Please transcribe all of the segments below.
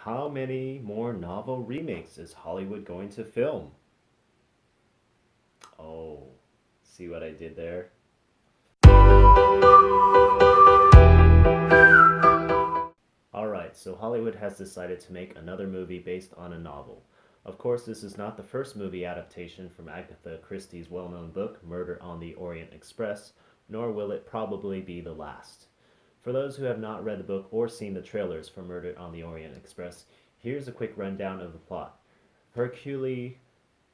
How many more novel remakes is Hollywood going to film? Oh, see what I did there? Alright, so Hollywood has decided to make another movie based on a novel. Of course, this is not the first movie adaptation from Agatha Christie's well-known book, Murder on the Orient Express, nor will it probably be the last. For those who have not read the book or seen the trailers for Murder on the Orient Express, here's a quick rundown of the plot. Hercule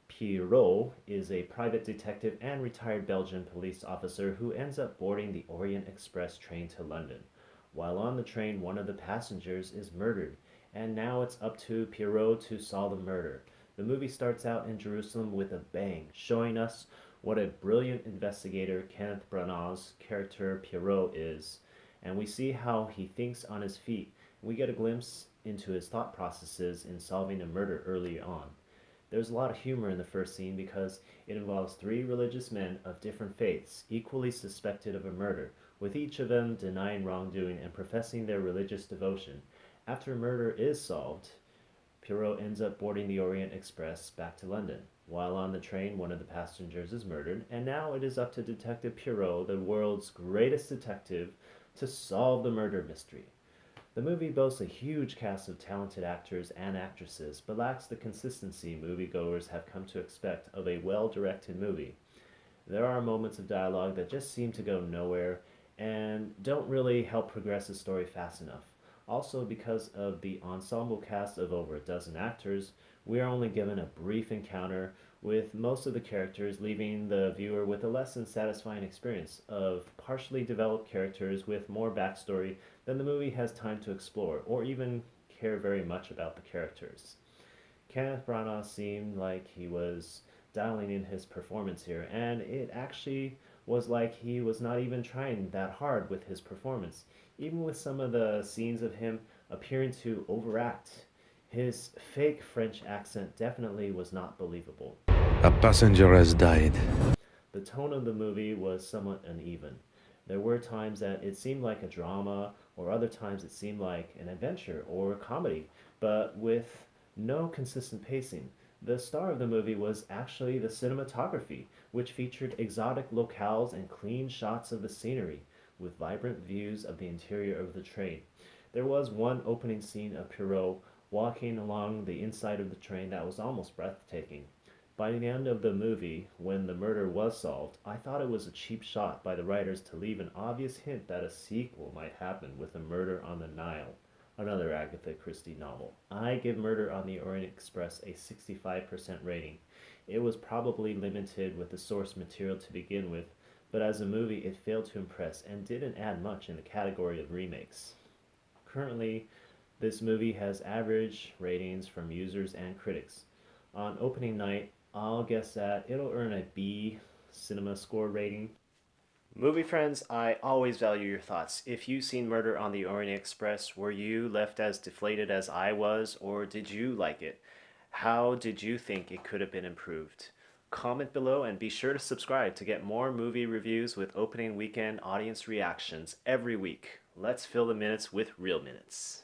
Poirot is a private detective and retired Belgian police officer who ends up boarding the Orient Express train to London. While on the train, one of the passengers is murdered, and now it's up to Poirot to solve the murder. The movie starts out in Jerusalem with a bang, showing us what a brilliant investigator Kenneth Branagh's character Poirot is, and we see how he thinks on his feet. We get a glimpse into his thought processes in solving a murder early on. There's a lot of humor in the first scene because it involves three religious men of different faiths, equally suspected of a murder, with each of them denying wrongdoing and professing their religious devotion. After a murder is solved, Poirot ends up boarding the Orient Express back to London. While on the train, one of the passengers is murdered, and now it is up to Detective Poirot, the world's greatest detective, to solve the murder mystery. The movie boasts a huge cast of talented actors and actresses, but lacks the consistency moviegoers have come to expect of a well-directed movie. There are moments of dialogue that just seem to go nowhere and don't really help progress the story fast enough. Also, because of the ensemble cast of over a dozen actors, we are only given a brief encounter with most of the characters, leaving the viewer with a less than satisfying experience of partially developed characters with more backstory than the movie has time to explore, or even care very much about the characters. Kenneth Branagh seemed like he was dialing in his performance here, and it actually was like he was not even trying that hard with his performance, even with some of the scenes of him appearing to overact. His fake French accent definitely was not believable. A passenger has died. The tone of the movie was somewhat uneven. There were times that it seemed like a drama, or other times it seemed like an adventure or a comedy, but with no consistent pacing. The star of the movie was actually the cinematography, which featured exotic locales and clean shots of the scenery, with vibrant views of the interior of the train. There was one opening scene of Poirot walking along the inside of the train that was almost breathtaking. By the end of the movie, when the murder was solved, I thought it was a cheap shot by the writers to leave an obvious hint that a sequel might happen with a Murder on the Nile, another Agatha Christie novel. I give Murder on the Orient Express a 65% rating. It was probably limited with the source material to begin with, but as a movie it failed to impress and didn't add much in the category of remakes. Currently, this movie has average ratings from users and critics. On opening night, I'll guess that it'll earn a B cinema score rating. Movie friends, I always value your thoughts. If you've seen Murder on the Orient Express, were you left as deflated as I was, or did you like it? How did you think it could have been improved? Comment below and be sure to subscribe to get more movie reviews with opening weekend audience reactions every week. Let's fill the minutes with real minutes.